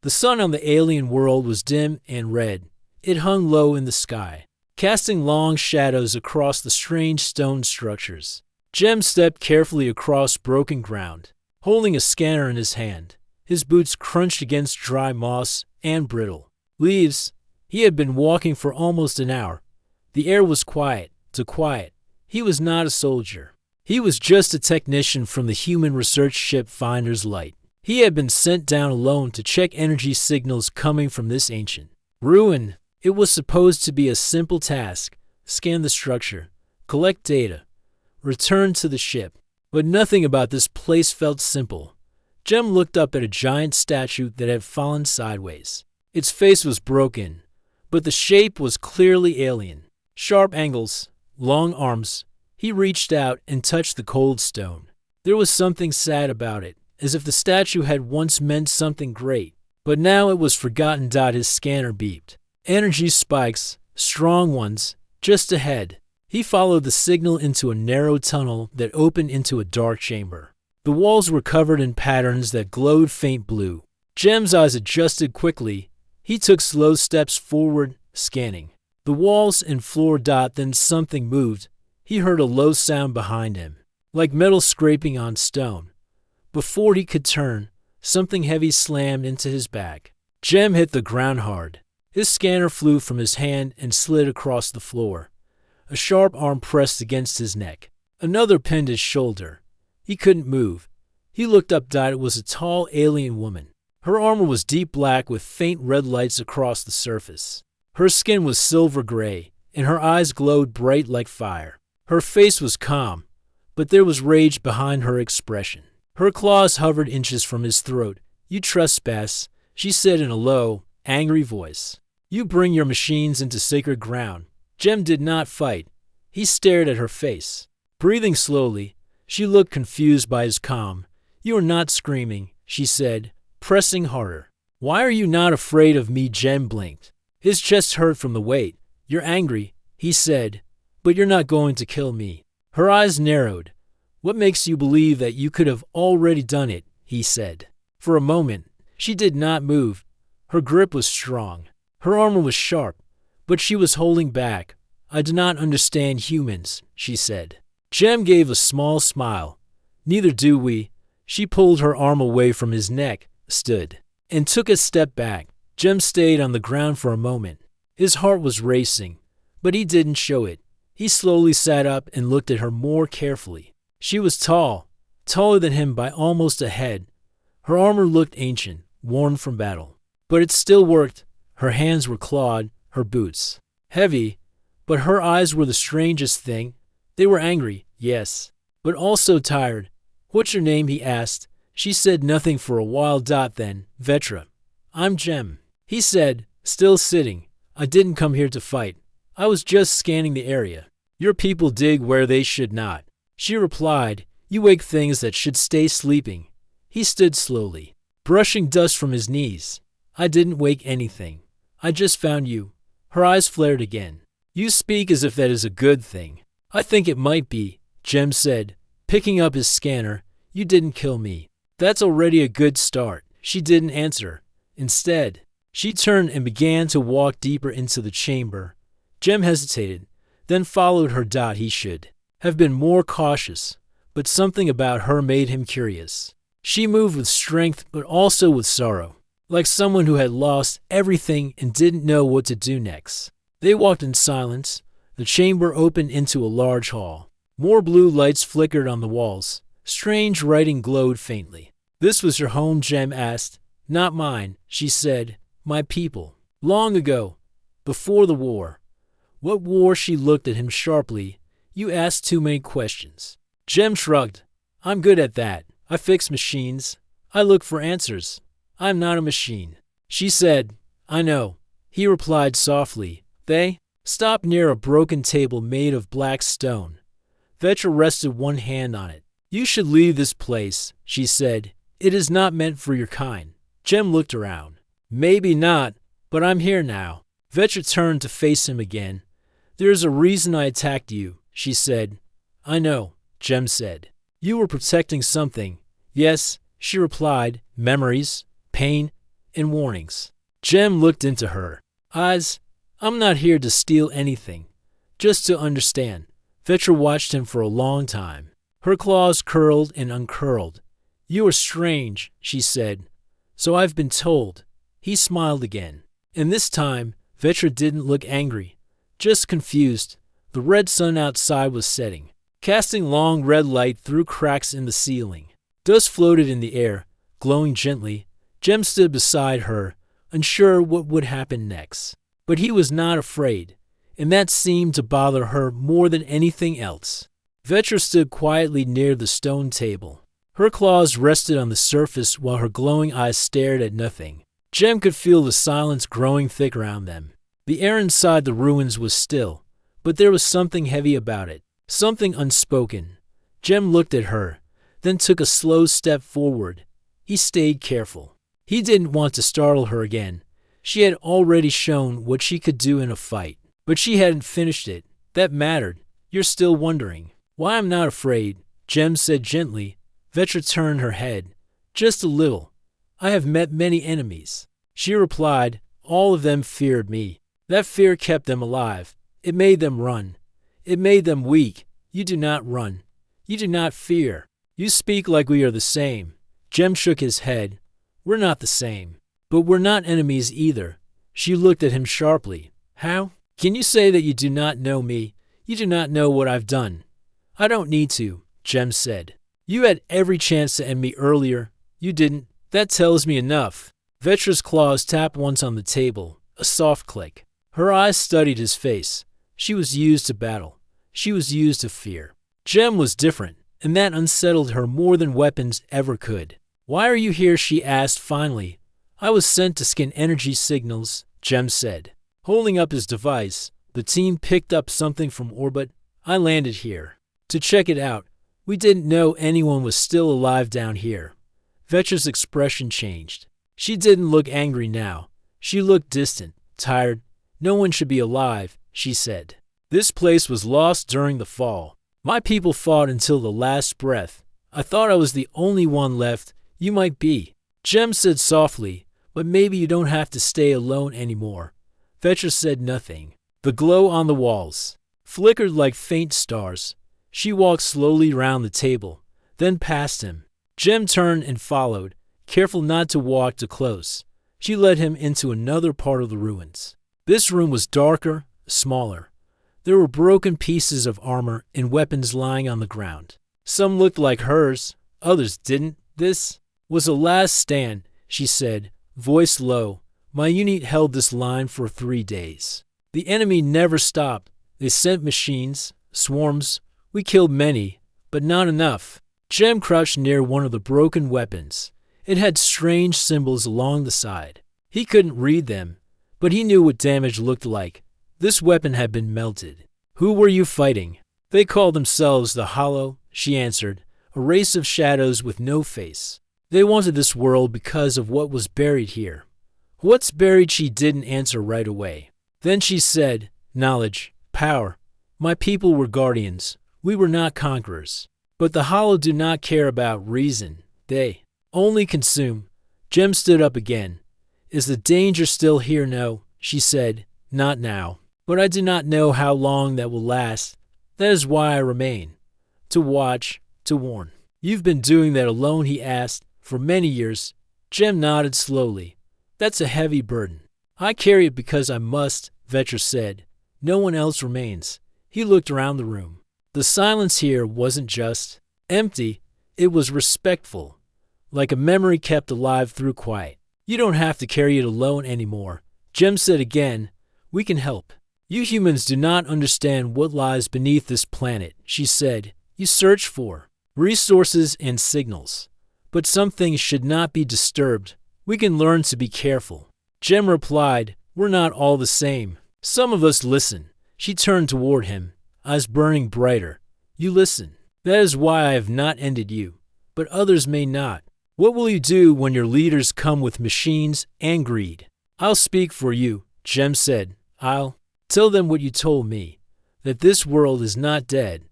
The sun on the alien world was dim and red. It hung low in the sky, casting long shadows across the strange stone structures. Jem stepped carefully across broken ground, holding a scanner in his hand. His boots crunched against dry moss and brittle leaves. He had been walking for almost an hour. The air was quiet, too quiet. He was not a soldier. He was just a technician from the human research ship Finder's Light. He had been sent down alone to check energy signals coming from this ancient ruin. It was supposed to be a simple task: scan the structure, collect data, return to the ship. But nothing about this place felt simple. Jem looked up at a giant statue that had fallen sideways. Its face was broken, but the shape was clearly alien. Sharp angles, long arms. He reached out and touched the cold stone. There was something sad about it, as if the statue had once meant something great, but now it was forgotten. His scanner beeped. Energy spikes, strong ones, just ahead. He followed the signal into a narrow tunnel that opened into a dark chamber. The walls were covered in patterns that glowed faint blue. Jem's eyes adjusted quickly. He took slow steps forward, scanning the walls and floor. Then something moved. He heard a low sound behind him, like metal scraping on stone. Before he could turn, something heavy slammed into his back. Jem hit the ground hard. His scanner flew from his hand and slid across the floor. A sharp arm pressed against his neck. Another pinned his shoulder. He couldn't move. He looked up. It was a tall alien woman. Her armor was deep black with faint red lights across the surface. Her skin was silver gray, and her eyes glowed bright like fire. Her face was calm, but there was rage behind her expression. Her claws hovered inches from his throat. "You trespass," she said in a low, angry voice. "You bring your machines into sacred ground." Jem did not fight. He stared at her face. Breathing slowly, she looked confused by his calm. "You are not screaming," she said, pressing harder. "Why are you not afraid of me?" Jem blinked. His chest hurt from the weight. "You're angry," he said, "but you're not going to kill me." Her eyes narrowed. "What makes you believe that you could have already done it?" he said. For a moment, she did not move. Her grip was strong. Her armor was sharp, but she was holding back. "I do not understand humans," she said. Jem gave a small smile. "Neither do we." She pulled her arm away from his neck, stood, and took a step back. Jem stayed on the ground for a moment. His heart was racing, but he didn't show it. He slowly sat up and looked at her more carefully. She was tall, taller than him by almost a head. Her armor looked ancient, worn from battle. But it still worked. Her hands were clawed, her boots heavy, but her eyes were the strangest thing. They were angry, yes, but also tired. "What's your name?" he asked. She said nothing for a while. Then, "Vetra." "I'm Jem," he said, still sitting. "I didn't come here to fight. I was just scanning the area." "Your people dig where they should not," she replied. "You wake things that should stay sleeping." He stood slowly, brushing dust from his knees. "I didn't wake anything. I just found you." Her eyes flared again. "You speak as if that is a good thing." "I think it might be," Jem said, picking up his scanner. "You didn't kill me. That's already a good start." She didn't answer. Instead, she turned and began to walk deeper into the chamber. Jem hesitated, then followed her. He should have been more cautious, but something about her made him curious. She moved with strength, but also with sorrow, like someone who had lost everything and didn't know what to do next. They walked in silence. The chamber opened into a large hall. More blue lights flickered on the walls. Strange writing glowed faintly. "This was your home?" Jem asked. "Not mine," she said. "My people. Long ago. Before the war." "What war?" She looked at him sharply. "You asked too many questions." Jem shrugged. "I'm good at that. I fix machines. I look for answers. I'm not a machine." She said, "I know." He replied softly. They stopped near a broken table made of black stone. Vetra rested one hand on it. "You should leave this place," she said. "It is not meant for your kind." Jem looked around. "Maybe not, but I'm here now." Vetra turned to face him again. "There is a reason I attacked you," she said. "I know," Jem said. "You were protecting something." "Yes," she replied. "Memories, pain, and warnings. Jem looked into her eyes. I'm not here to steal anything, just to understand. Vetra watched him for a long time. Her claws curled and uncurled. You are strange, she said. So I've been told. He smiled again. And this time, Vetra didn't look angry, just confused. The red sun outside was setting, casting long red light through cracks in the ceiling. Dust floated in the air, glowing gently. Jem stood beside her, unsure what would happen next. But he was not afraid, and that seemed to bother her more than anything else. Vetra stood quietly near the stone table. Her claws rested on the surface while her glowing eyes stared at nothing. Jem could feel the silence growing thick around them. The air inside the ruins was still, but there was something heavy about it, something unspoken. Jem looked at her, then took a slow step forward. He stayed careful. He didn't want to startle her again. She had already shown what she could do in a fight, but she hadn't finished it. That mattered. You're still wondering why I'm not afraid, Jem said gently. Vetra turned her head. Just a little. I have met many enemies. She replied, all of them feared me. That fear kept them alive. It made them run. It made them weak. You do not run. You do not fear. You speak like we are the same. Jem shook his head. We're not the same. But we're not enemies either. She looked at him sharply. How? Can you say that you do not know me? You do not know what I've done. I don't need to, Jem said. You had every chance to end me earlier. You didn't. That tells me enough. Vetra's claws tapped once on the table. A soft click. Her eyes studied his face. She was used to battle. She was used to fear. Jem was different, and that unsettled her more than weapons ever could. Why are you here? She asked finally. I was sent to scan energy signals, Jem said. Holding up his device, the team picked up something from orbit. I landed here to check it out. We didn't know anyone was still alive down here. Vetra's expression changed. She didn't look angry now. She looked distant, tired. No one should be alive, she said. This place was lost during the fall. My people fought until the last breath. I thought I was the only one left. You might be, Jem said softly, but maybe you don't have to stay alone anymore. Vetra said nothing. The glow on the walls flickered like faint stars. She walked slowly round the table, then past him. Jem turned and followed, careful not to walk too close. She led him into another part of the ruins. This room was darker, smaller. There were broken pieces of armor and weapons lying on the ground. Some looked like hers, others didn't. This was a last stand, she said, voice low. My unit held this line for 3 days. The enemy never stopped. They sent machines, swarms. We killed many, but not enough. Jem crouched near one of the broken weapons. It had strange symbols along the side. He couldn't read them, but he knew what damage looked like. This weapon had been melted. Who were you fighting? They called themselves the Hollow, she answered, a race of shadows with no face. They wanted this world because of what was buried here. What's buried? She didn't answer right away. Then she said, knowledge, power. My people were guardians. We were not conquerors. But the Hollow do not care about reason. They only consume. Jem stood up again. Is the danger still here? No, she said, not now. But I do not know how long that will last. That is why I remain. To watch, to warn. You've been doing that alone? He asked. For many years. Jem nodded slowly. That's a heavy burden. I carry it because I must, Vetra said. No one else remains. He looked around the room. The silence here wasn't just empty, it was respectful, like a memory kept alive through quiet. You don't have to carry it alone anymore. Jem said again, we can help. You humans do not understand what lies beneath this planet, she said. You search for resources and signals. But some things should not be disturbed. We can learn to be careful. Jem replied, we're not all the same. Some of us listen. She turned toward him, eyes burning brighter. You listen. That is why I have not ended you. But others may not. What will you do when your leaders come with machines and greed? I'll speak for you, Jem said. I'll tell them what you told me, that this world is not dead,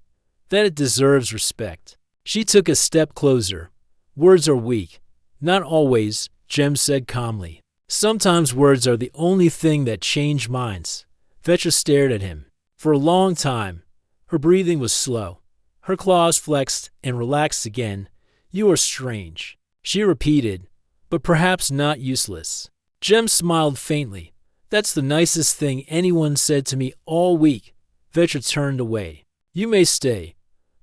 that it deserves respect. She took a step closer. Words are weak. Not always, Jem said calmly. Sometimes words are the only thing that change minds. Vetra stared at him. For a long time, her breathing was slow. Her claws flexed and relaxed again. You are strange, she repeated, but perhaps not useless. Jem smiled faintly. That's the nicest thing anyone said to me all week. Vetra turned away. You may stay,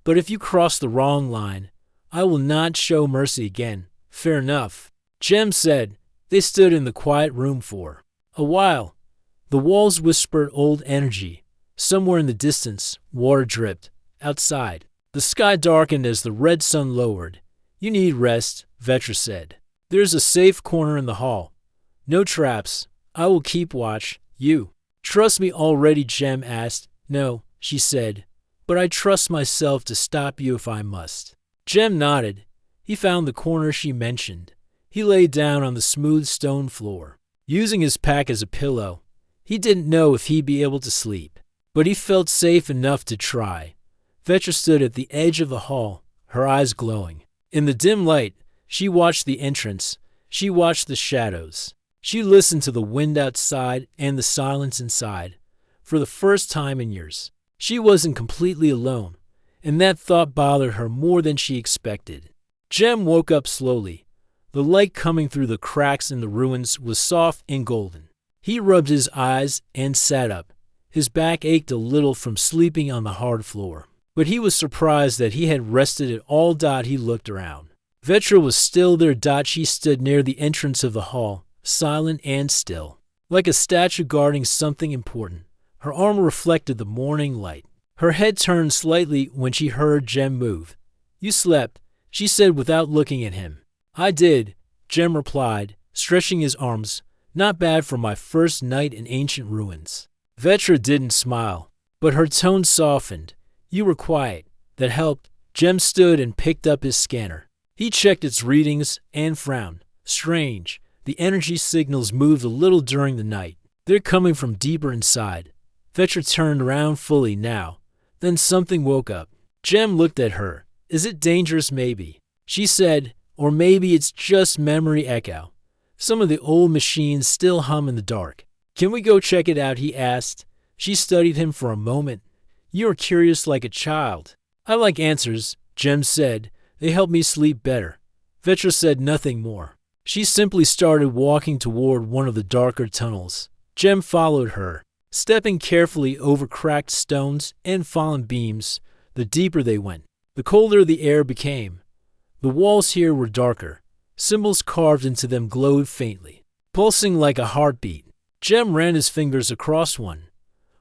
but if you cross the wrong line, I will not show mercy again. Fair enough, Jem said. They stood in the quiet room for a while. The walls whispered old energy. Somewhere in the distance, water dripped. Outside, the sky darkened as the red sun lowered. You need rest, Vetra said. There's a safe corner in the hall. No traps. I will keep watch. You trust me already, Jem asked. No, she said, but I trust myself to stop you if I must. Jem nodded. He found the corner she mentioned. He lay down on the smooth stone floor, using his pack as a pillow. He didn't know if he'd be able to sleep, but he felt safe enough to try. Vetra stood at the edge of the hall, her eyes glowing. In the dim light, she watched the entrance. She watched the shadows. She listened to the wind outside and the silence inside. For the first time in years, she wasn't completely alone, and that thought bothered her more than she expected. Jem woke up slowly. The light coming through the cracks in the ruins was soft and golden. He rubbed his eyes and sat up. His back ached a little from sleeping on the hard floor, but he was surprised that he had rested at all. He looked around. Vetra was still there. She stood near the entrance of the hall, silent and still, like a statue guarding something important. Her armor reflected the morning light. Her head turned slightly when she heard Jem move. You slept, she said without looking at him. I did, Jem replied, stretching his arms. Not bad for my first night in ancient ruins. Vetra didn't smile, but her tone softened. You were quiet. That helped. Jem stood and picked up his scanner. He checked its readings and frowned. Strange. The energy signals moved a little during the night. They're coming from deeper inside. Vetra turned around fully now. Then something woke up. Jem looked at her. Is it dangerous? Maybe, she said, or maybe it's just memory echo. Some of the old machines still hum in the dark. Can we go check it out? He asked. She studied him for a moment. You are curious like a child. I like answers, Jem said. They help me sleep better. Vetra said nothing more. She simply started walking toward one of the darker tunnels. Jem followed her, stepping carefully over cracked stones and fallen beams. The deeper they went, the colder the air became. The walls here were darker. Symbols carved into them glowed faintly, pulsing like a heartbeat. Jem ran his fingers across one.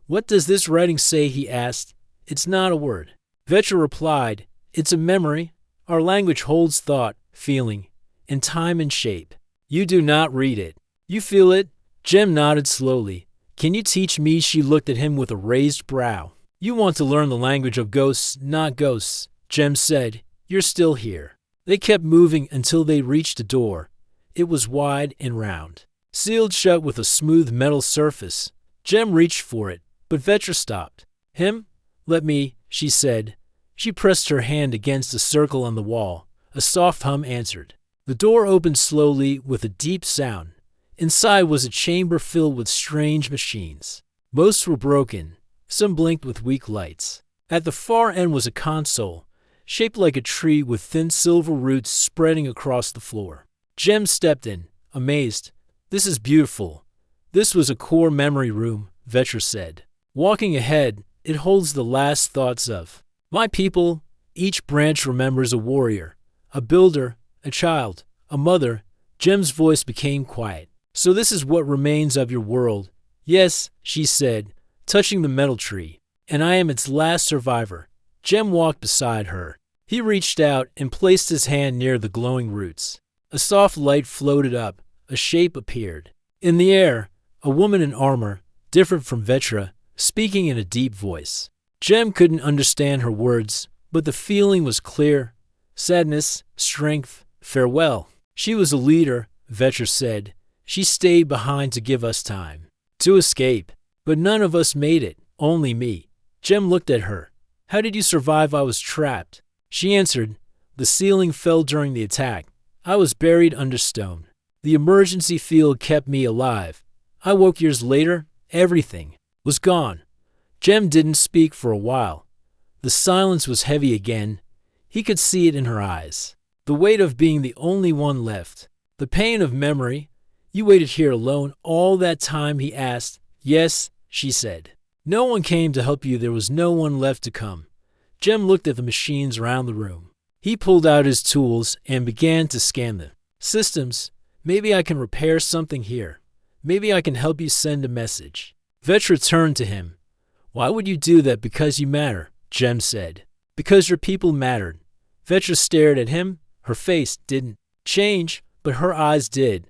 What does this writing say? He asked. It's not a word, Vetra replied. It's a memory. Our language holds thought, feeling, and time and shape. You do not read it. You feel it. Jem nodded slowly. Can you teach me? She looked at him with a raised brow. You want to learn the language of ghosts, not ghosts, Jem said. You're still here. They kept moving until they reached a door. It was wide and round, sealed shut with a smooth metal surface. Jem reached for it, but Vetra stopped him. Let me, she said. She pressed her hand against a circle on the wall. A soft hum answered. The door opened slowly with a deep sound. Inside was a chamber filled with strange machines. Most were broken. Some blinked with weak lights. At the far end was a console, shaped like a tree with thin silver roots spreading across the floor. Jem stepped in, amazed. This is beautiful. This was a core memory room, Vetra said. Walking ahead, it holds the last thoughts of my people. Each branch remembers a warrior, a builder, a child, a mother. Jem's voice became quiet. So this is what remains of your world. Yes, she said, touching the metal tree. And I am its last survivor. Jem walked beside her. He reached out and placed his hand near the glowing roots. A soft light floated up. A shape appeared. In the air, a woman in armor, different from Vetra, speaking in a deep voice. Jem couldn't understand her words, but the feeling was clear. Sadness, strength, farewell. She was a leader, Vetra said. She stayed behind to give us time to escape. But none of us made it, only me. Jem looked at her. How did you survive? I was trapped. She answered, the ceiling fell during the attack. I was buried under stone. The emergency field kept me alive. I woke years later, everything was gone. Jem didn't speak for a while. The silence was heavy again. He could see it in her eyes. The weight of being the only one left. The pain of memory. You waited here alone all that time, he asked. Yes, she said. No one came to help you. There was no one left to come. Jem looked at the machines around the room. He pulled out his tools and began to scan the systems. Maybe I can repair something here. Maybe I can help you send a message. Vetra turned to him. Why would you do that? Because you matter, Jem said. Because your people mattered. Vetra stared at him. Her face didn't change, but her eyes did.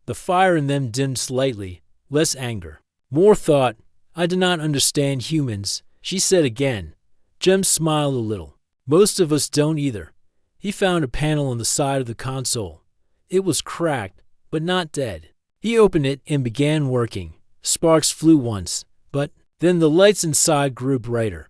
The fire in them dimmed slightly, less anger, more thought. I do not understand humans, she said again. Jem smiled a little. Most of us don't either. He found a panel on the side of the console. It was cracked, but not dead. He opened it and began working. Sparks flew once, but then the lights inside grew brighter.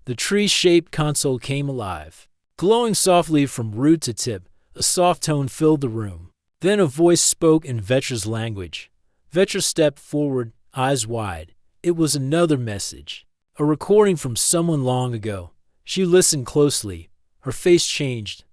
The tree-shaped console came alive. Glowing softly from root to tip, a soft tone filled the room. Then a voice spoke in Vetra's language. Vetra stepped forward, eyes wide. It was another message. A recording from someone long ago. She listened closely. Her face changed.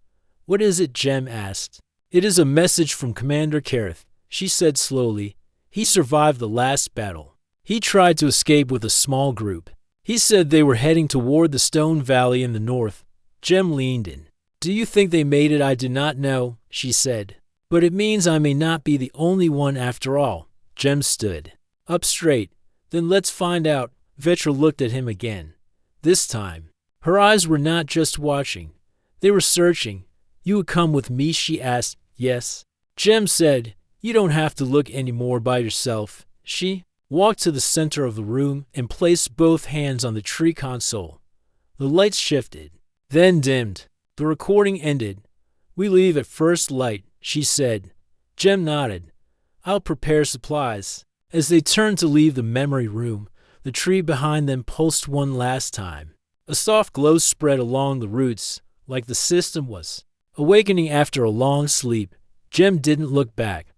What is it? Jem asked. It is a message from Commander Kareth, she said slowly. He survived the last battle. He tried to escape with a small group. He said they were heading toward the Stone Valley in the north. Jem leaned in. Do you think they made it? I do not know, she said. But it means I may not be the only one after all. Jem stood up straight. Then let's find out. Vetra looked at him again. This time, her eyes were not just watching. They were searching. You would come with me? She asked. Yes. Jem said, you don't have to look anymore by yourself. She walked to the center of the room and placed both hands on the tree console. The lights shifted, then dimmed. The recording ended. We leave at first light, she said. Jem nodded. I'll prepare supplies. As they turned to leave the memory room, the tree behind them pulsed one last time. A soft glow spread along the roots, like the system was awakening after a long sleep. Jem didn't look back,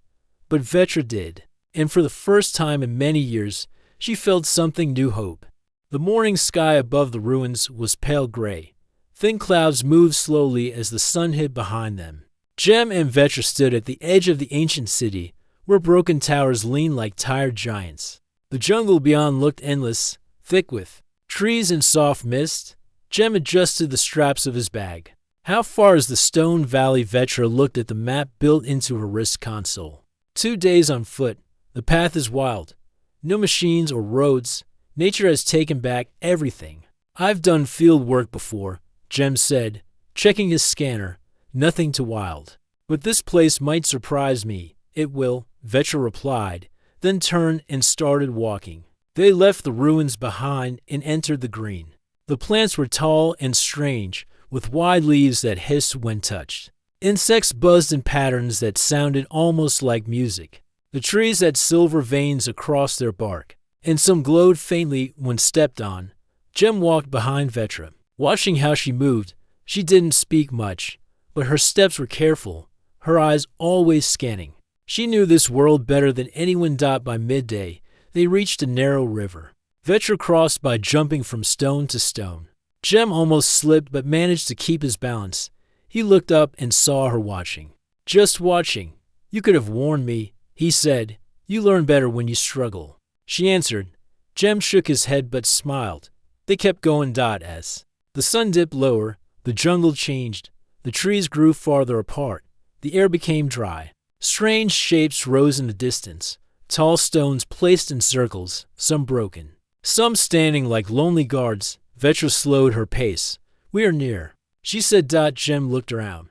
but Vetra did, and for the first time in many years, she felt something new: hope. The morning sky above the ruins was pale gray. Thin clouds moved slowly as the sun hid behind them. Jem and Vetra stood at the edge of the ancient city, where broken towers leaned like tired giants. The jungle beyond looked endless, thick with trees and soft mist. Jem adjusted the straps of his bag. How far is the Stone Valley? Vetra looked at the map built into her wrist console. 2 days on foot. The path is wild. No machines or roads. Nature has taken back everything. I've done field work before, Jem said, checking his scanner. Nothing too wild. But this place might surprise me. It will, Vetra replied, then turned and started walking. They left the ruins behind and entered the green. The plants were tall and strange, with wide leaves that hissed when touched. Insects buzzed in patterns that sounded almost like music. The trees had silver veins across their bark, and some glowed faintly when stepped on. Jem walked behind Vetra, watching how she moved. She didn't speak much, but her steps were careful, her eyes always scanning. She knew this world better than anyone. By midday, they reached a narrow river. Vetra crossed by jumping from stone to stone. Jem almost slipped but managed to keep his balance. He looked up and saw her watching. Just watching. You could have warned me, he said. You learn better when you struggle. She answered. Jem shook his head but smiled. They kept going. As the sun dipped lower, the jungle changed. The trees grew farther apart. The air became dry. Strange shapes rose in the distance. Tall stones placed in circles, some broken, some standing like lonely guards. Vetra slowed her pace. We are near, she said. Jem looked around.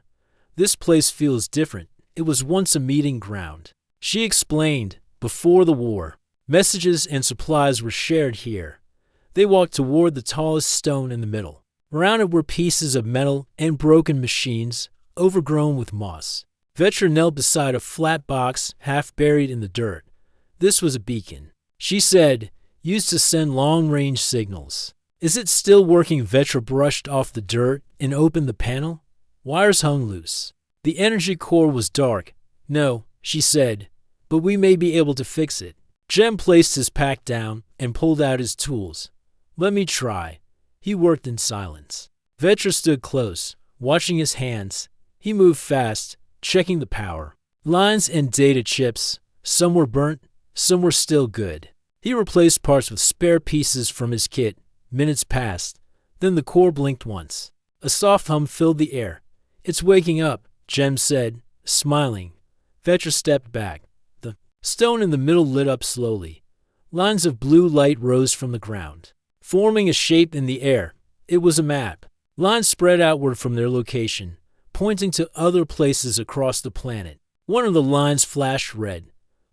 This place feels different. It was once a meeting ground. She explained. Before the war, messages and supplies were shared here. They walked toward the tallest stone in the middle. Around it were pieces of metal and broken machines, overgrown with moss. Vetra knelt beside a flat box half buried in the dirt. This was a beacon, she said, used to send long-range signals. Is it still working? Vetra brushed off the dirt and opened the panel. Wires hung loose. The energy core was dark. No, she said, but we may be able to fix it. Jem placed his pack down and pulled out his tools. Let me try. He worked in silence. Vetra stood close, watching his hands. He moved fast, checking the power. Lines and data chips. Some were burnt, some were still good. He replaced parts with spare pieces from his kit. Minutes passed. Then the core blinked once. A soft hum filled the air. It's waking up, Jem said, smiling. Vetra stepped back. The stone in the middle lit up slowly. Lines of blue light rose from the ground, forming a shape in the air. It was a map. Lines spread outward from their location, pointing to other places across the planet. One of the lines flashed red.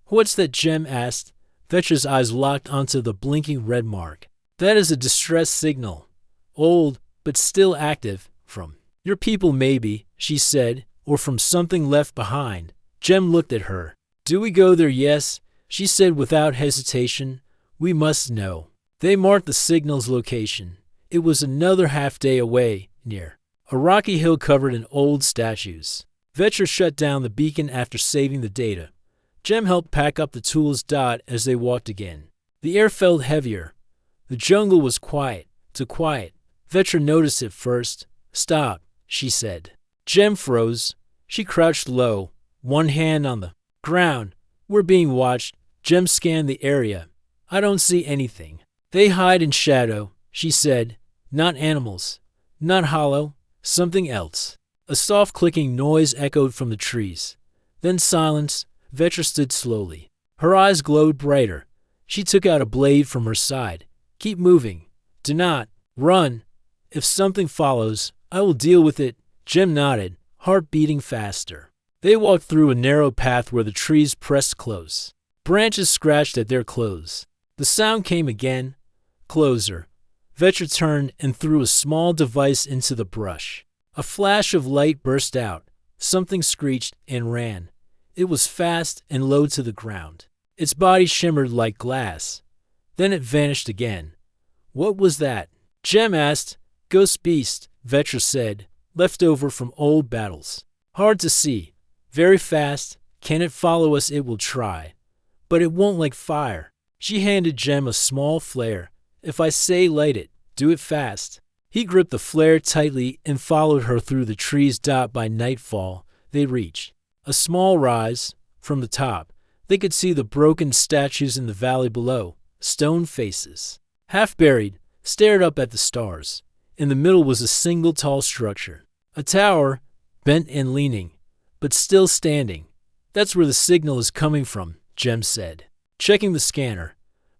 What's that? Jem asked. Vetra's eyes locked onto the blinking red mark. That is a distress signal. Old, but still active. From your people maybe, she said, or from something left behind. Jem looked at her. Do we go there? Yes, she said without hesitation. We must know. They marked the signal's location. It was another half-day away, near a rocky hill covered in old statues. Vetra shut down the beacon after saving the data. Jem helped pack up the tools. As they walked again, the air felt heavier. The jungle was quiet, too quiet. Vetra noticed it first. Stop, she said. Jem froze. She crouched low, one hand on the ground. We're being watched. Jem scanned the area. I don't see anything. They hide in shadow, she said. Not animals. Not hollow. Something else. A soft clicking noise echoed from the trees. Then silence. Vetra stood slowly. Her eyes glowed brighter. She took out a blade from her side. Keep moving. Do not run. If something follows, I will deal with it. Jem nodded, heart beating faster. They walked through a narrow path where the trees pressed close. Branches scratched at their clothes. The sound came again, closer. Vetra turned and threw a small device into the brush. A flash of light burst out. Something screeched and ran. It was fast and low to the ground. Its body shimmered like glass. Then it vanished again. What was that? Jem asked. Ghost beast, Vetra said, left over from old battles. Hard to see. Very fast. Can it follow us? It will try. But it won't like fire. She handed Jem a small flare. If I say light it, do it fast. He gripped the flare tightly and followed her through the trees. By nightfall, they reached a small rise. From the top, they could see the broken statues in the valley below. Stone faces, half buried, stared up at the stars. In the middle was a single tall structure. A tower, bent and leaning, but still standing. That's where the signal is coming from, Jem said, checking the scanner.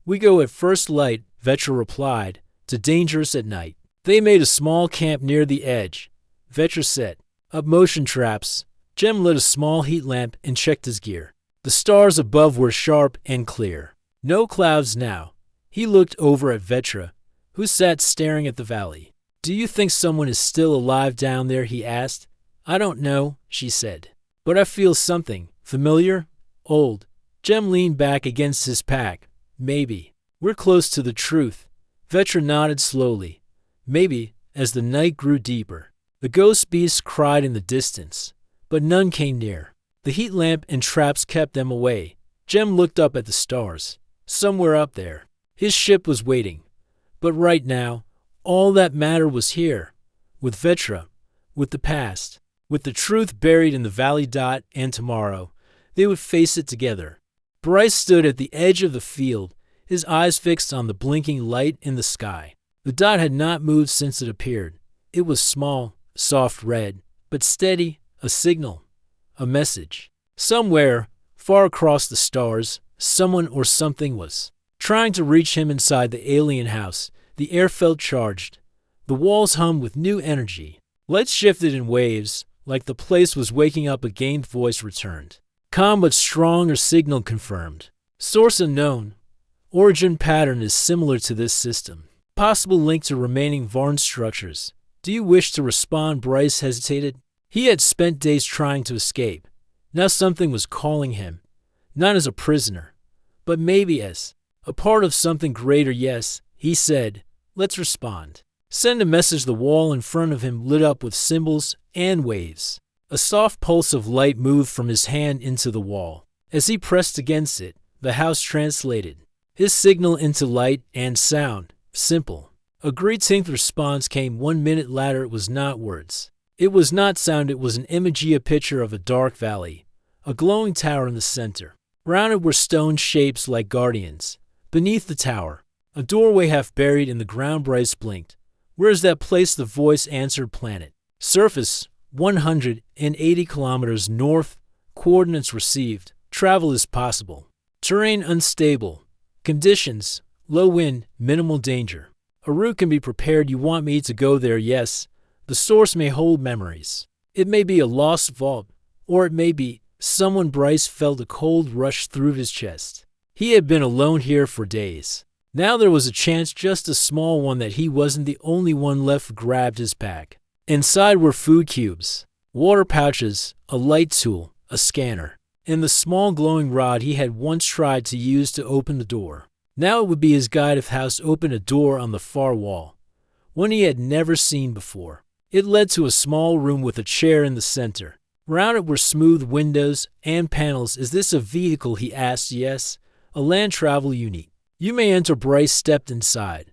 We go at first light, Vetra replied, to dangerous at night. They made a small camp near the edge. Vetra set up motion traps. Jem lit a small heat lamp and checked his gear. The stars above were sharp and clear. No clouds now. He looked over at Vetra, who sat staring at the valley. Do you think someone is still alive down there? He asked. I don't know, she said. But I feel something. Familiar? Old. Jem leaned back against his pack. Maybe. We're close to the truth. Vetra nodded slowly. Maybe, as the night grew deeper. The ghost beasts cried in the distance, but none came near. The heat lamp and traps kept them away. Jem looked up at the stars. Somewhere up there, his ship was waiting. But right now, all that mattered was here, with Vetra, with the past, with the truth buried in the valley. And tomorrow, they would face it together. Bryce stood at the edge of the field, his eyes fixed on the blinking light in the sky. The dot had not moved since it appeared. It was small, soft red, but steady, a signal, a message. Somewhere, far across the stars, someone or something was trying to reach him inside the alien house. The air felt charged. The walls hummed with new energy. Lights shifted in waves, like the place was waking up. A gained voice returned. Calm but strong, or signal confirmed. Source unknown. Origin pattern is similar to this system. Possible link to remaining Varn structures. Do you wish to respond? Bryce hesitated. He had spent days trying to escape. Now something was calling him. Not as a prisoner, but maybe as a part of something greater. Yes, he said. Let's respond. Send a message. The wall in front of him lit up with symbols and waves. A soft pulse of light moved from his hand into the wall. As he pressed against it, the house translated his signal into light and sound. Simple. A distinct response came 1 minute later. It was not words. It was not sound. It was an image, a picture of a dark valley, a glowing tower in the center. Round it were stone shapes like guardians. Beneath the tower, a doorway half buried in the ground. Bryce blinked. Where is that place? The voice answered. Planet. Surface, 180 kilometers north. Coordinates received. Travel is possible. Terrain unstable. Conditions, low wind, minimal danger. A route can be prepared. You want me to go there? Yes. The source may hold memories. It may be a lost vault, or it may be someone. Bryce felt a cold rush through his chest. He had been alone here for days. Now there was a chance, just a small one, that he wasn't the only one left. Grabbed his pack. Inside were food cubes, water pouches, a light tool, a scanner, and the small glowing rod he had once tried to use to open the door. Now it would be his guide if house opened a door on the far wall, one he had never seen before. It led to a small room with a chair in the center. Round it were smooth windows and panels. Is this a vehicle? He asked. Yes, a land travel unit. You may enter. Bryce stepped inside.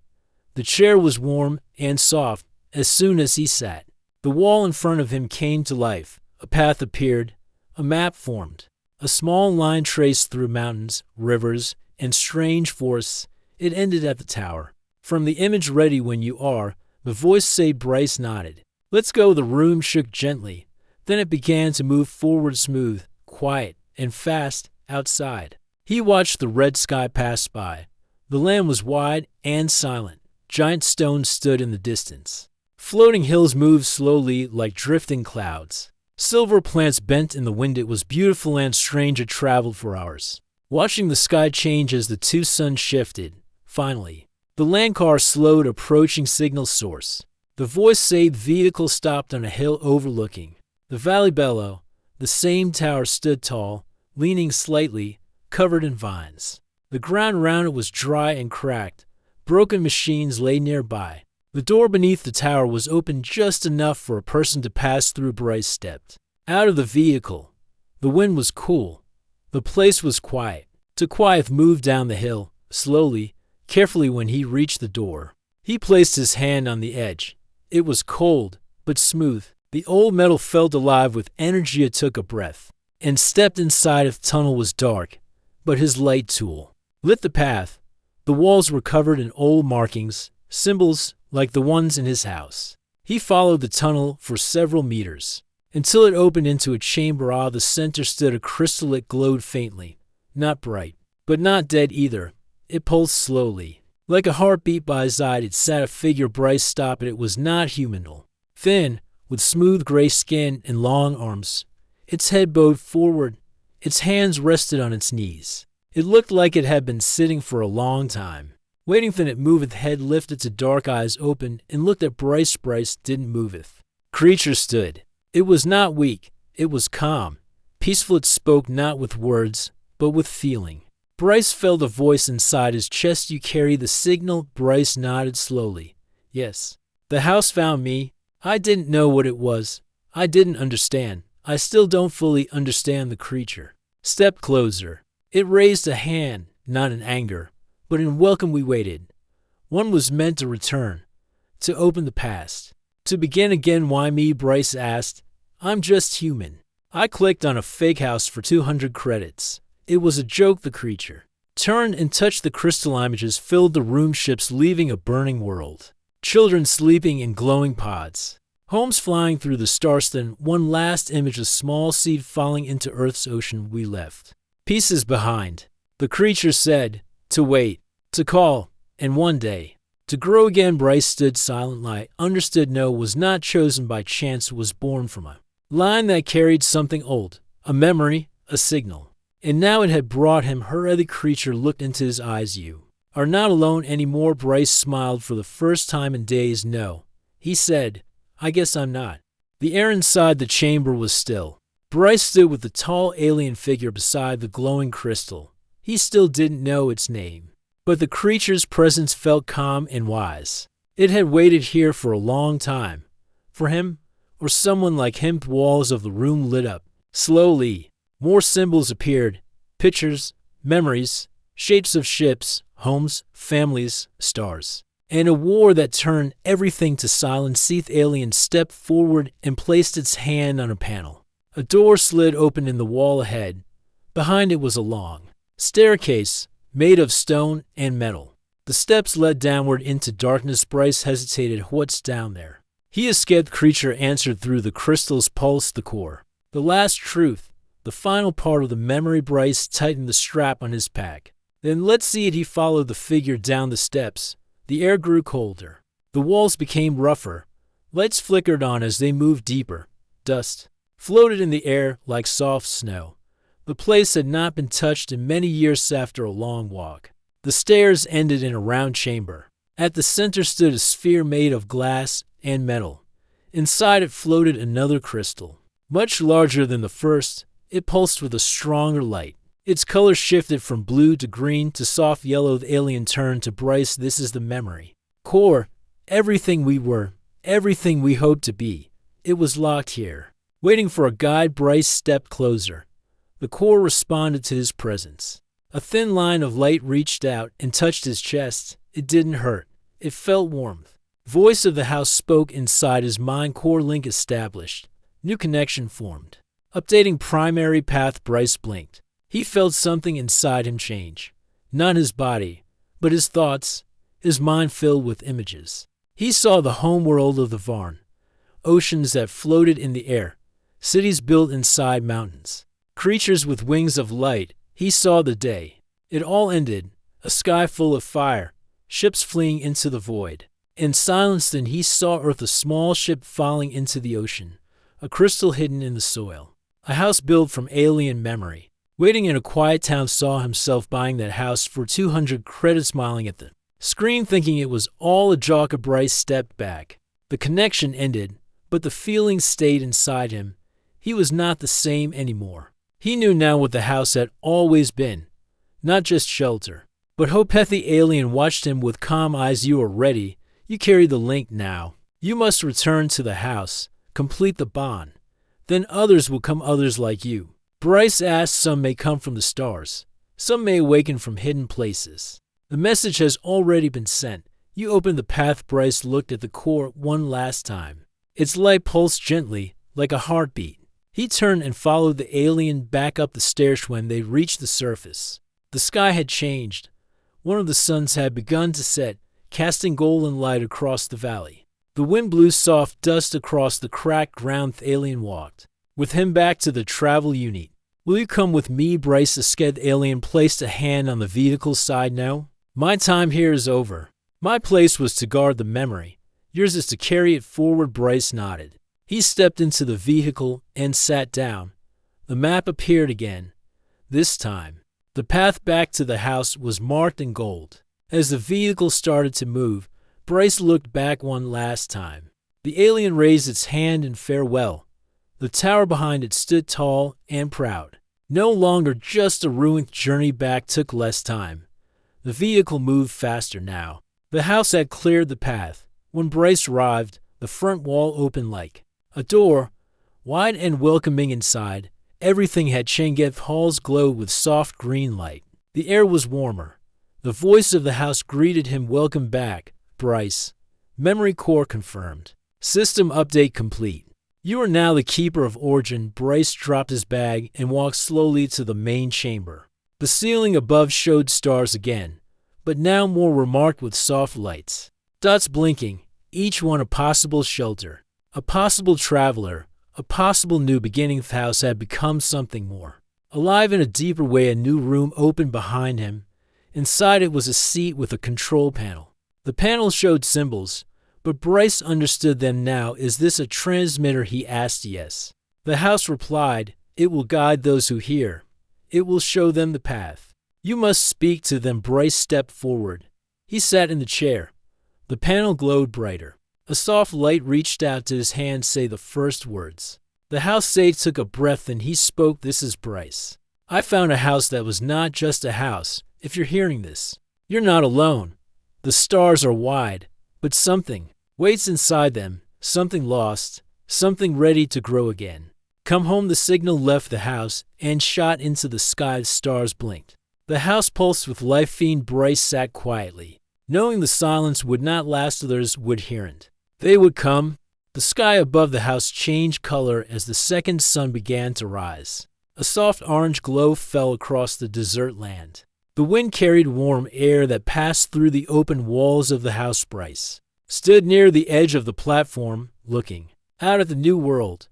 The chair was warm and soft as soon as he sat. The wall in front of him came to life. A path appeared. A map formed. A small line traced through mountains, rivers, and strange forests. It ended at the tower. From the image. Ready when you are, the voice said. Bryce nodded. Let's go. The room shook gently. Then it began to move forward, smooth, quiet, and fast. Outside, he watched the red sky pass by. The land was wide and silent. Giant stones stood in the distance. Floating hills moved slowly like drifting clouds. Silver plants bent in the wind. It was beautiful and strange. It traveled for hours, watching the sky change as the two suns shifted. Finally, the land car slowed, approaching signal source. The voice said. Vehicle stopped on a hill overlooking the valley below. The same tower stood tall, leaning slightly, covered in vines. The ground around it was dry and cracked. Broken machines lay nearby. The door beneath the tower was open just enough for a person to pass through. Bryce stepped out of the vehicle. The wind was cool. The place was quiet. Too quiet. Moved down the hill, slowly, carefully. When he reached the door, he placed his hand on the edge. It was cold, but smooth. The old metal felt alive with energy. It took a breath and stepped inside. The tunnel was dark, but his light tool lit the path. The walls were covered in old markings, symbols like the ones in his house. He followed the tunnel for several meters until it opened into a chamber. The center stood a crystal. It glowed faintly, not bright, but not dead either. It pulsed slowly, like a heartbeat. By his side it sat a figure. Bryce stopped it. It was not human. Thin, with smooth gray skin and long arms. Its head bowed forward. Its hands rested on its knees. It looked like it had been sitting for a long time, waiting. Then it moved. Head lifted to dark eyes opened and looked at Bryce. Bryce didn't moveth. Creature stood. It was not weak. It was calm, peaceful. It spoke not with words, but with feeling. Bryce felt a voice inside his chest. You carry the signal? Bryce nodded slowly. Yes. The house found me. I didn't know what it was. I didn't understand. I still don't fully understand. The creature stepped closer. It raised a hand, not in anger, but in welcome. We waited. One was meant to return, to open the past, to begin again. Why me? Bryce asked. I'm just human. I clicked on a fake house for 200 credits. It was a joke. The creature turned and touched the crystal. Images filled the room. Ships leaving a burning world. Children sleeping in glowing pods. Homes flying through the stars. Then one last image, a small seed falling into Earth's ocean. We left pieces behind. The creature said, to wait, to call, and one day, to grow again. Bryce stood silently. Understood. No, was not chosen by chance. It was born from a line that carried something old, a memory, a signal. And now it had brought him her. The creature looked into his eyes. You are not alone anymore. Bryce smiled for the first time in days. No, he said, I guess I'm not. The air inside the chamber was still. Bryce stood with the tall alien figure beside the glowing crystal. He still didn't know its name, but the creature's presence felt calm and wise. It had waited here for a long time. For him, or someone like him. The walls of the room lit up. Slowly, more symbols appeared. Pictures, memories, shapes of ships, homes, families, stars. And a war that turned everything to silence. The alien stepped forward and placed its hand on a panel. A door slid open in the wall ahead. Behind it was a long staircase made of stone and metal. The steps led downward into darkness. Bryce hesitated. What's down there? He escaped. Creature answered through the crystal's pulse. The core. The last truth. The final part of the memory. Bryce tightened the strap on his pack. Then let's see it. He followed the figure down the steps. The air grew colder. The walls became rougher. Lights flickered on as they moved deeper. Dust floated in the air like soft snow. The place had not been touched in many years. After a long walk, the stairs ended in a round chamber. At the center stood a sphere made of glass and metal. Inside it floated another crystal, much larger than the first. It pulsed with a stronger light. Its color shifted from blue to green to soft yellow. The alien turned to Bryce. This is the memory core. Everything we were, everything we hoped to be. It was locked here, waiting for a guide. Bryce stepped closer. The core responded to his presence. A thin line of light reached out and touched his chest. It didn't hurt. It felt warmth. Voice of the house spoke inside his mind. Core link established. New connection formed. Updating primary path. Bryce blinked. He felt something inside him change. Not his body, but his thoughts, his mind filled with images. He saw the homeworld of the Varn. Oceans that floated in the air. Cities built inside mountains. Creatures with wings of light. He saw the day. It all ended. A sky full of fire. Ships fleeing into the void. In silence then he saw Earth. A small ship falling into the ocean. A crystal hidden in the soil. A house built from alien memory. Waiting in a quiet town. Saw himself buying that house for 200 credits. Smiling at the screen thinking it was all a joke. Bryce stepped back. The connection ended, but the feeling stayed inside him. He was not the same anymore. He knew now what the house had always been. Not just shelter, but hope. The alien watched him with calm eyes. You are ready. You carry the link now. You must return to the house. Complete the bond. Then others will come. Others like you. Bryce asked. Some may come from the stars. Some may awaken from hidden places. The message has already been sent. You open the path. Bryce looked at the core one last time. Its light pulsed gently, like a heartbeat. He turned and followed the alien back up the stairs. When they reached the surface, the sky had changed. One of the suns had begun to set, casting golden light across the valley. The wind blew soft dust across the cracked ground. The alien walked with him back to the travel unit. Will you come with me? Bryce, the scared alien, placed a hand on the vehicle's side. No. My time here is over. My place was to guard the memory. Yours is to carry it forward. Bryce nodded. He stepped into the vehicle and sat down. The map appeared again. This time, the path back to the house was marked in gold. As the vehicle started to move, Bryce looked back one last time. The alien raised its hand in farewell. The tower behind it stood tall and proud. No longer just a ruined journey back. Took less time. The vehicle moved faster now. The house had cleared the path. When Bryce arrived, the front wall opened like a door, wide and welcoming inside. Everything had changed. Halls glowed with soft green light. The air was warmer. The voice of the house greeted him. Welcome back, Bryce. Memory core confirmed. System update complete. You are now the keeper of Origin. Bryce dropped his bag and walked slowly to the main chamber. The ceiling above showed stars again, but now more were marked with soft lights. Dots blinking, each one a possible shelter. A possible traveler, a possible new beginning. The house had become something more. Alive in a deeper way. A new room opened behind him. Inside it was a seat with a control panel. The panel showed symbols, but Bryce understood them now. Is this a transmitter? He asked. Yes. The house replied, it will guide those who hear. It will show them the path. You must speak to them. Bryce stepped forward. He sat in the chair. The panel glowed brighter. A soft light reached out to his hand. Say the first words. The house sage took a breath and he spoke. This is Bryce. I found a house that was not just a house. If you're hearing this, you're not alone. The stars are wide, but something waits inside them, something lost, something ready to grow again. Come home, the signal left the house and shot into the sky. The stars blinked. The house pulsed with life. Fiend Bryce sat quietly, knowing the silence would not last. Others would hear it. They would come. The sky above the house changed color as the second sun began to rise. A soft orange glow fell across the desert land. The wind carried warm air that passed through the open walls of the house. Bryce stood near the edge of the platform, looking out at the new world.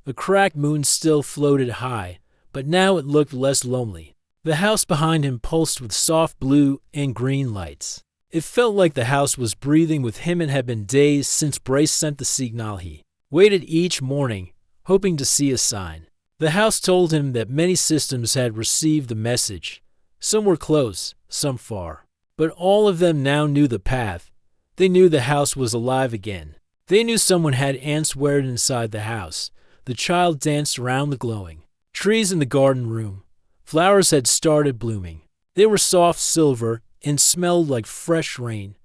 The cracked moon still floated high, but now it looked less lonely. The house behind him pulsed with soft blue and green lights. It felt like the house was breathing with him. It had been days since Bryce sent the signal. He waited each morning, hoping to see a sign. The house told him that many systems had received the message. Some were close, some far. But all of them now knew the path. They knew the house was alive again. They knew someone had answered inside the house. The child danced around the glowing trees in the garden room. Flowers had started blooming. They were soft silver and smelled like fresh rain.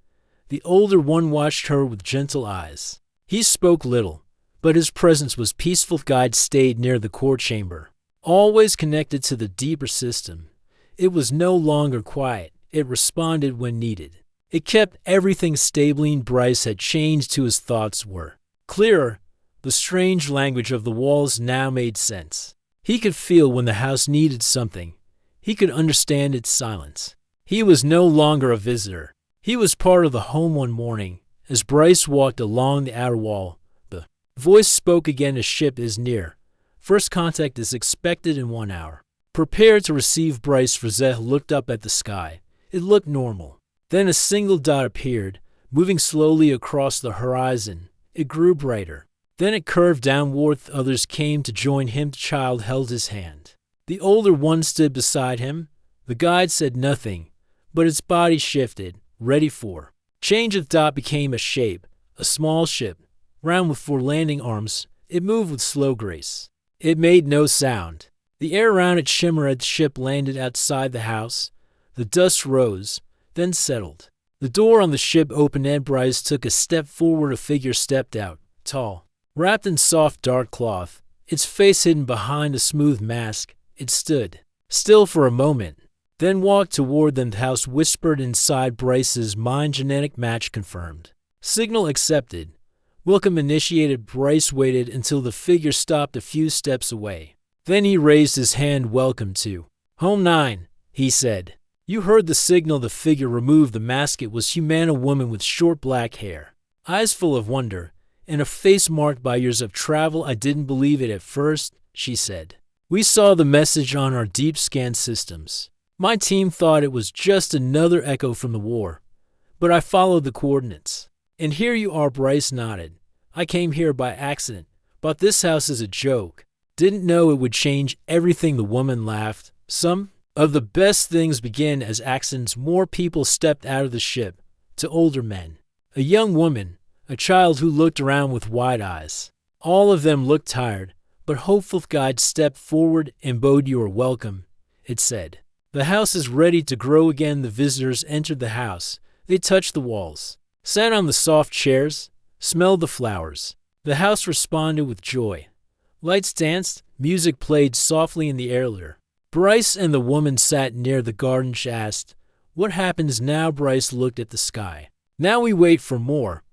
The older one watched her with gentle eyes. He spoke little, but his presence was peaceful. Guide stayed near the core chamber, always connected to the deeper system. It was no longer quiet. It responded when needed. It kept everything stable. Bryce had changed to his thoughts were clearer. The strange language of the walls now made sense. He could feel when the house needed something. He could understand its silence. He was no longer a visitor. He was part of the home. One morning, as Bryce walked along the outer wall, the voice spoke again. A ship is near. First contact is expected in 1 hour. Prepare to receive. Bryce Frazette looked up at the sky. It looked normal. Then a single dot appeared, moving slowly across the horizon. It grew brighter. Then it curved downward. Others came to join him. The child held his hand. The older one stood beside him. The guide said nothing, but its body shifted, ready for change. The dot became a shape, a small ship, round with 4 landing arms. It moved with slow grace. It made no sound. The air around it shimmered. The ship landed outside the house. The dust rose, then settled. The door on the ship opened and Bryce took a step forward. A figure stepped out, tall, wrapped in soft dark cloth, its face hidden behind a smooth mask. It stood still for a moment, then walked toward them. The house whispered inside Bryce's mind. Genetic match confirmed. Signal accepted. Welcome initiated. Bryce waited until the figure stopped a few steps away. Then he raised his hand. Welcome to Home 9, he said. You heard the signal. The figure removed the mask. It was human, a woman with short black hair, eyes full of wonder, and a face marked by years of travel. I didn't believe it at first, she said. We saw the message on our deep scan systems. My team thought it was just another echo from the war, but I followed the coordinates. And here you are. Bryce nodded. I came here by accident, but this house is a joke. Didn't know it would change everything. The woman laughed. Some of the best things begin as accidents. More people stepped out of the ship. To older men, a young woman, a child who looked around with wide eyes. All of them looked tired, but hopeful. Guide stepped forward and bowed. You are welcome, it said. The house is ready to grow again. The visitors entered the house. They touched the walls, sat on the soft chairs, smelled the flowers. The house responded with joy. Lights danced, music played softly in the air. Bryce and the woman sat near the garden. She asked, what happens now? Bryce looked at the sky. Now we wait for more.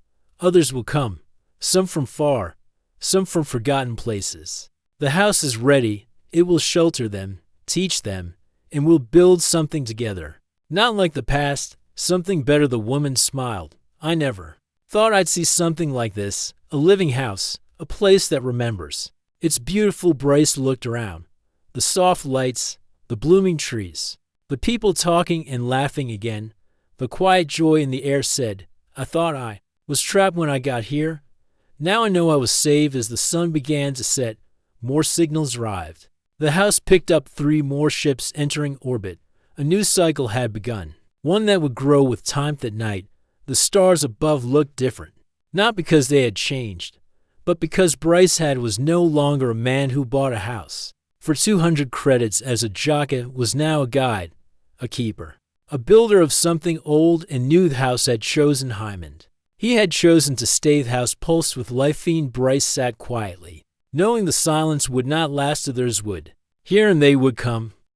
Others will come, some from far, some from forgotten places. The house is ready. It will shelter them, teach them, and we'll build something together. Not like the past, something better. The woman smiled. I never thought I'd see something like this, a living house, a place that remembers. It's beautiful. Bryce looked around. The soft lights, the blooming trees, the people talking and laughing again, the quiet joy in the air. Said, I thought I was trapped when I got here. Now I know I was saved. As the sun began to set, more signals arrived. The house picked up 3 more ships entering orbit. A new cycle had begun, one that would grow with time. That night, the stars above looked different, not because they had changed, but because Bryce was no longer a man who bought a house for 200 credits as a jockey, was now a guide, a keeper, a builder of something old and new. The house had chosen Hyman. He had chosen to stay the house pulsed with life. Fiend Bryce sat quietly, knowing the silence would not last, others would. Here and they would come,